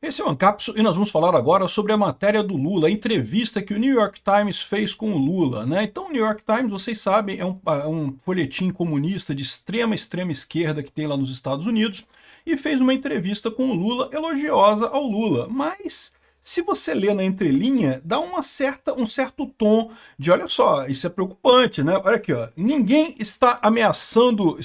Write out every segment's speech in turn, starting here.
Esse é o Ancapso e nós vamos falar agora sobre a matéria do Lula, a entrevista que o New York Times fez com o Lula, né? Então o New York Times, vocês sabem, é um folhetim comunista de extrema esquerda que tem lá nos Estados Unidos e fez uma entrevista com o Lula elogiosa ao Lula, mas se você lê na entrelinha, dá um certo tom de, olha só, isso é preocupante, né? Olha aqui, ó, ninguém está ameaçando,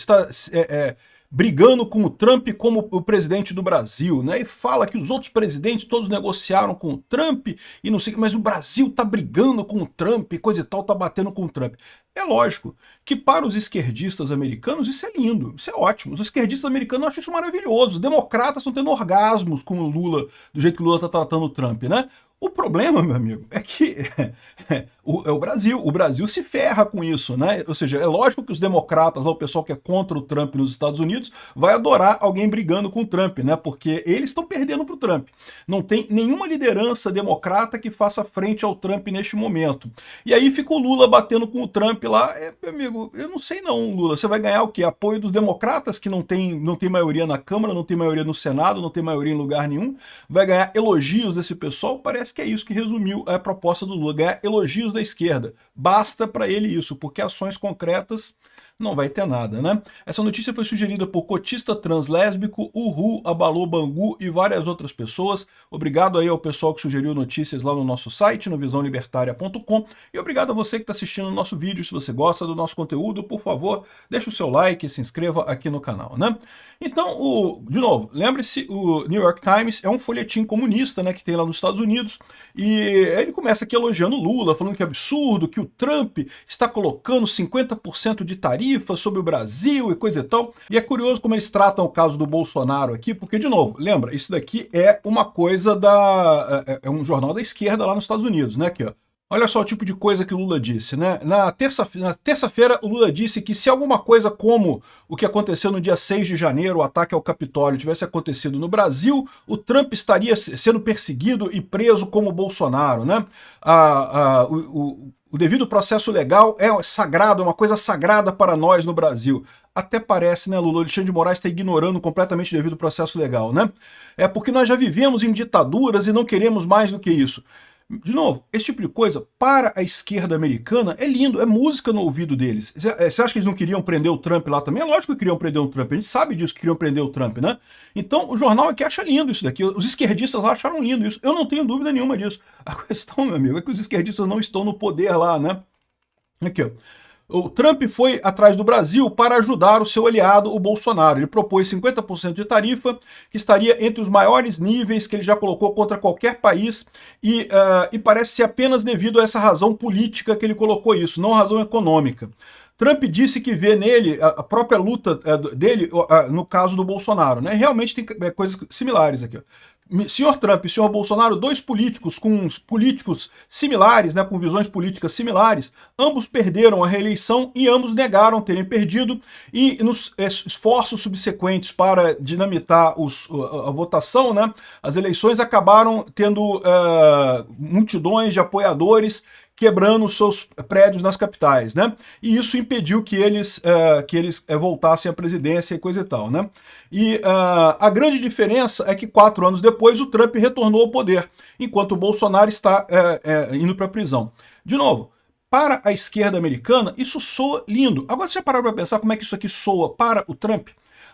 brigando com o Trump como o presidente do Brasil, né? E fala que os outros presidentes todos negociaram com o Trump e não sei, mas o Brasil tá brigando com o Trump, coisa e tal, tá batendo com o Trump. É lógico que para os esquerdistas americanos isso é lindo, isso é ótimo. Os esquerdistas americanos acham isso maravilhoso. Os democratas estão tendo orgasmos com o Lula, do jeito que o Lula está tratando o Trump, né? O problema, meu amigo, é que é o Brasil. O Brasil se ferra com isso, né? Ou seja, é lógico que os democratas, lá, o pessoal que é contra o Trump nos Estados Unidos, vai adorar alguém brigando com o Trump, né? Porque eles estão perdendo para o Trump. Não tem nenhuma liderança democrata que faça frente ao Trump neste momento. E aí fica o Lula batendo com o Trump lá. Meu amigo, eu não sei não, Lula. Você vai ganhar o quê? Apoio dos democratas, que não tem maioria na Câmara, não tem maioria no Senado, não tem maioria em lugar nenhum. Vai ganhar elogios desse pessoal? Parece que é isso que resumiu a proposta do Lula, ganhar elogios da esquerda. Basta para ele isso, porque ações concretas não vai ter nada, né? Essa notícia foi sugerida por cotista translésbico, Uhu, Abalô Bangu e várias outras pessoas. Obrigado aí ao pessoal que sugeriu notícias lá no nosso site, no visãolibertaria.com, e obrigado a você que está assistindo o nosso vídeo. Se você gosta do nosso conteúdo, por favor, deixe o seu like e se inscreva aqui no canal, né? Então, de novo, lembre-se, o New York Times é um folhetim comunista, né, que tem lá nos Estados Unidos, e ele começa aqui elogiando o Lula, falando que é absurdo, que o Trump está colocando 50% de tarifa sobre o Brasil e coisa e tal. E é curioso como eles tratam o caso do Bolsonaro aqui, porque, de novo, lembra, isso daqui é uma coisa é um jornal da esquerda lá nos Estados Unidos, né, aqui, ó. Olha só o tipo de coisa que o Lula disse, né? Na terça-feira, o Lula disse que se alguma coisa como o que aconteceu no dia 6 de janeiro, o ataque ao Capitólio, tivesse acontecido no Brasil, o Trump estaria sendo perseguido e preso como o Bolsonaro, né? O devido processo legal é sagrado, é uma coisa sagrada para nós no Brasil. Até parece, né, Lula? O Alexandre de Moraes está ignorando completamente o devido processo legal, né? É porque nós já vivemos em ditaduras e não queremos mais do que isso. De novo, esse tipo de coisa, para a esquerda americana, é lindo, é música no ouvido deles. Você acha que eles não queriam prender o Trump lá também? É lógico que queriam prender o Trump, a gente sabe disso, que queriam prender o Trump, né? Então, o jornal aqui acha lindo isso daqui, os esquerdistas lá acharam lindo isso, eu não tenho dúvida nenhuma disso. A questão, meu amigo, é que os esquerdistas não estão no poder lá, né? Aqui, ó. O Trump foi atrás do Brasil para ajudar o seu aliado, o Bolsonaro. Ele propôs 50% de tarifa, que estaria entre os maiores níveis que ele já colocou contra qualquer país, e parece ser apenas devido a essa razão política que ele colocou isso, não razão econômica. Trump disse que vê nele a própria luta dele no caso do Bolsonaro, né? Realmente tem coisas similares aqui, ó. Senhor Trump e senhor Bolsonaro, dois políticos com políticos similares, né, com visões políticas similares, ambos perderam a reeleição e ambos negaram terem perdido, e nos esforços subsequentes para dinamitar a votação, né, as eleições acabaram tendo multidões de apoiadores quebrando os seus prédios nas capitais, né? E isso impediu que eles voltassem à presidência e coisa e tal, né? E a grande diferença é que 4 anos depois o Trump retornou ao poder, enquanto o Bolsonaro está indo para a prisão. De novo, para a esquerda americana, isso soa lindo. Agora, você já parou para pensar como é que isso aqui soa para o Trump?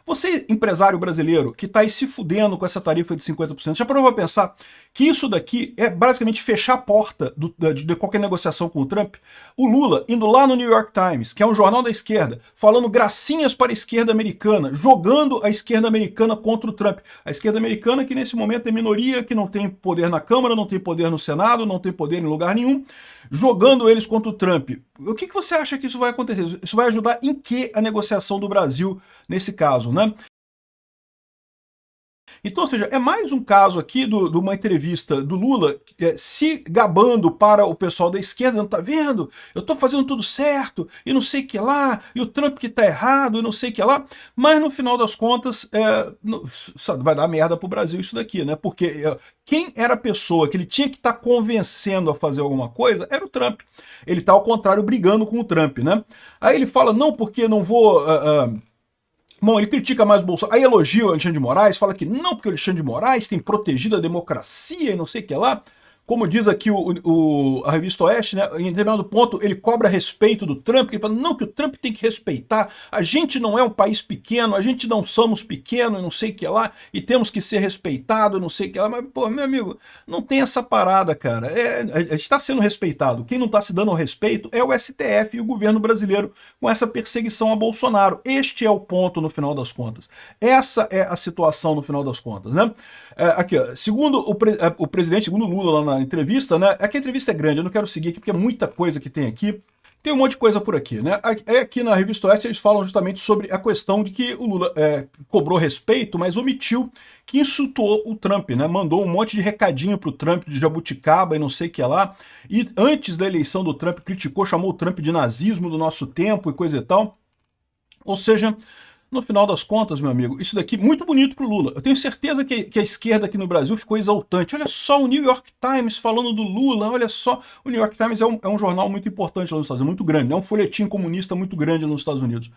Você, empresário brasileiro, que está aí se fudendo com essa tarifa de 50%, já parou para pensar que isso daqui é basicamente fechar a porta de qualquer negociação com o Trump? O Lula indo lá no New York Times, que é um jornal da esquerda, falando gracinhas para a esquerda americana, jogando a esquerda americana contra o Trump. A esquerda americana que nesse momento é minoria, que não tem poder na Câmara, não tem poder no Senado, não tem poder em lugar nenhum, jogando eles contra o Trump. O que você acha que isso vai acontecer? Isso vai ajudar em que a negociação do Brasil nesse caso, né? Então, ou seja, é mais um caso aqui de uma entrevista do Lula se gabando para o pessoal da esquerda, não tá vendo? Eu tô fazendo tudo certo, e não sei o que lá, e o Trump que tá errado, e não sei o que lá, mas no final das contas vai dar merda pro Brasil isso daqui, né? Porque quem era a pessoa que ele tinha que estar convencendo a fazer alguma coisa era o Trump. Ele tá, ao contrário, brigando com o Trump, né? Aí ele fala, não, porque não vou Bom, ele critica mais o Bolsonaro, aí elogia o Alexandre de Moraes, fala que não, porque o Alexandre de Moraes tem protegido a democracia e não sei o que lá. Como diz aqui a revista Oeste, né, em determinado ponto ele cobra respeito do Trump, ele fala, não, que o Trump tem que respeitar, a gente não é um país pequeno, a gente não somos pequenos, não sei o que lá, e temos que ser respeitados, não sei o que lá, mas, pô, meu amigo, não tem essa parada, cara, a gente está sendo respeitado, quem não está se dando ao respeito é o STF e o governo brasileiro com essa perseguição a Bolsonaro. Este é o ponto no final das contas, essa é a situação no final das contas, né? Aqui, ó, segundo o presidente, segundo Lula lá na entrevista, né? Aqui a entrevista é grande, eu não quero seguir aqui porque é muita coisa que tem aqui. Tem um monte de coisa por aqui, né? Aqui na Revista Oeste eles falam justamente sobre a questão de que o Lula cobrou respeito, mas omitiu que insultou o Trump, né? Mandou um monte de recadinho pro Trump de jabuticaba e não sei o que lá. E antes da eleição do Trump criticou, chamou o Trump de nazismo do nosso tempo e coisa e tal. Ou seja, no final das contas, meu amigo, isso daqui muito bonito pro Lula. Eu tenho certeza que a esquerda aqui no Brasil ficou exaltante. Olha só o New York Times falando do Lula, olha só. O New York Times é um jornal muito importante lá nos Estados Unidos, muito grande, é um folhetim comunista muito grande nos Estados Unidos.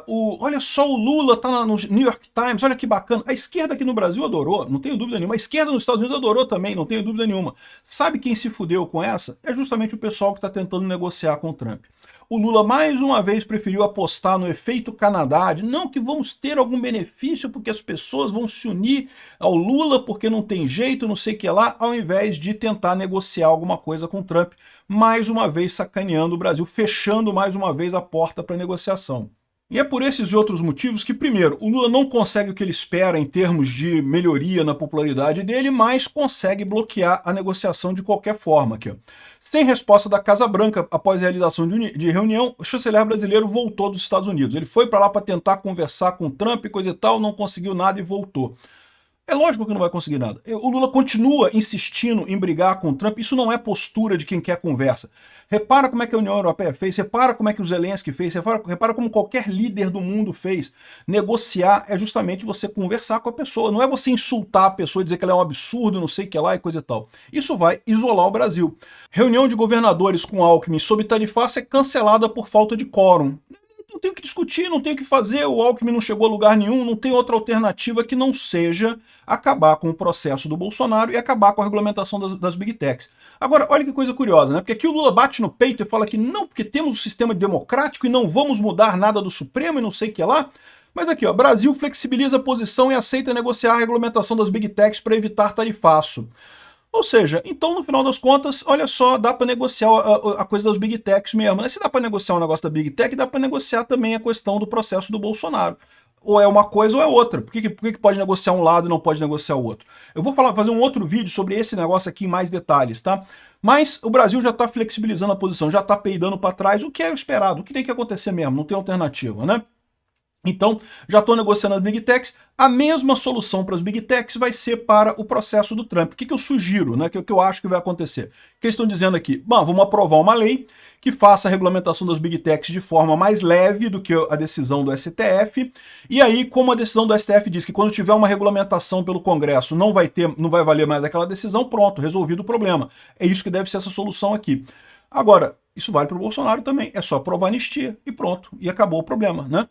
Olha só, o Lula tá no New York Times, olha que bacana. A esquerda aqui no Brasil adorou, não tenho dúvida nenhuma. A esquerda nos Estados Unidos adorou também, não tenho dúvida nenhuma. Sabe quem se fudeu com essa? É justamente o pessoal que está tentando negociar com o Trump. O Lula mais uma vez preferiu apostar no efeito Canadá, de não que vamos ter algum benefício porque as pessoas vão se unir ao Lula porque não tem jeito, não sei o que lá, ao invés de tentar negociar alguma coisa com o Trump, mais uma vez sacaneando o Brasil, fechando mais uma vez a porta para negociação. E é por esses e outros motivos que, primeiro, o Lula não consegue o que ele espera em termos de melhoria na popularidade dele, mas consegue bloquear a negociação de qualquer forma. Aqui, ó. Sem resposta da Casa Branca após a realização de reunião, o chanceler brasileiro voltou dos Estados Unidos. Ele foi para lá para tentar conversar com o Trump e coisa e tal, não conseguiu nada e voltou. É lógico que não vai conseguir nada. O Lula continua insistindo em brigar com o Trump. Isso não é postura de quem quer conversa. Repara como é que a União Europeia fez, repara como é que o Zelensky fez, repara como qualquer líder do mundo fez. Negociar é justamente você conversar com a pessoa, não é você insultar a pessoa e dizer que ela é um absurdo, não sei o que lá e coisa e tal. Isso vai isolar o Brasil. Reunião de governadores com Alckmin sob tarifaço é cancelada por falta de quórum. Não tem o que discutir, não tem o que fazer, o Alckmin não chegou a lugar nenhum, não tem outra alternativa que não seja acabar com o processo do Bolsonaro e acabar com a regulamentação das Big Techs. Agora, olha que coisa curiosa, né? Porque aqui o Lula bate no peito e fala que não, porque temos um sistema democrático e não vamos mudar nada do Supremo e não sei o que lá. Mas aqui, ó, Brasil flexibiliza a posição e aceita negociar a regulamentação das Big Techs para evitar tarifaço. Ou seja, então no final das contas, olha só, dá para negociar a coisa das Big Techs mesmo. Né? Se dá para negociar o negócio da Big Tech, dá para negociar também a questão do processo do Bolsonaro. Ou é uma coisa ou é outra. Por que pode negociar um lado e não pode negociar o outro? Eu vou fazer um outro vídeo sobre esse negócio aqui em mais detalhes, tá? Mas o Brasil já está flexibilizando a posição, já está peidando para trás, o que é esperado, o que tem que acontecer mesmo, não tem alternativa, né? Então, já estou negociando as Big Techs. A mesma solução para as Big Techs vai ser para o processo do Trump. O que eu sugiro, né? O que eu acho que vai acontecer? O que eles estão dizendo aqui? Bom, vamos aprovar uma lei que faça a regulamentação das Big Techs de forma mais leve do que a decisão do STF. E aí, como a decisão do STF diz que quando tiver uma regulamentação pelo Congresso não vai valer mais aquela decisão, pronto, resolvido o problema. É isso que deve ser essa solução aqui. Agora, isso vale para o Bolsonaro também, é só aprovar anistia e pronto, e acabou o problema, né?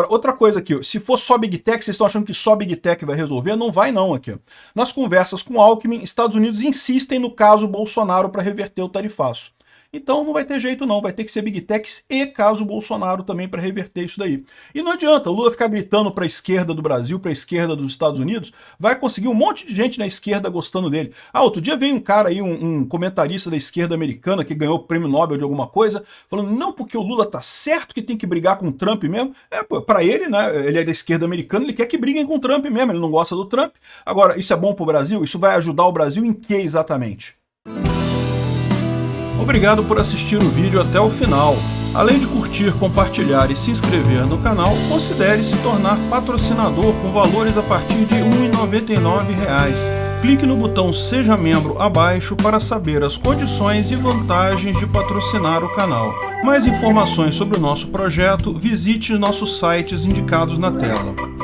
Outra coisa aqui, se for só Big Tech, vocês estão achando que só Big Tech vai resolver? Não vai não aqui. Nas conversas com Alckmin, Estados Unidos insistem no caso Bolsonaro para reverter o tarifaço. Então não vai ter jeito não, vai ter que ser Big Techs e caso Bolsonaro também para reverter isso daí. E não adianta o Lula ficar gritando para a esquerda do Brasil, para a esquerda dos Estados Unidos, vai conseguir um monte de gente na esquerda gostando dele. Outro dia veio um cara aí, um comentarista da esquerda americana que ganhou o prêmio Nobel de alguma coisa, falando, não, porque o Lula tá certo que tem que brigar com o Trump mesmo. Para ele, né, ele é da esquerda americana, ele quer que briguem com o Trump mesmo, ele não gosta do Trump. Agora, isso é bom para o Brasil? Isso vai ajudar o Brasil em que exatamente? Obrigado por assistir o vídeo até o final. Além de curtir, compartilhar e se inscrever no canal, considere se tornar patrocinador com valores a partir de R$ 1,99. Clique no botão Seja Membro abaixo para saber as condições e vantagens de patrocinar o canal. Mais informações sobre o nosso projeto, visite nossos sites indicados na tela.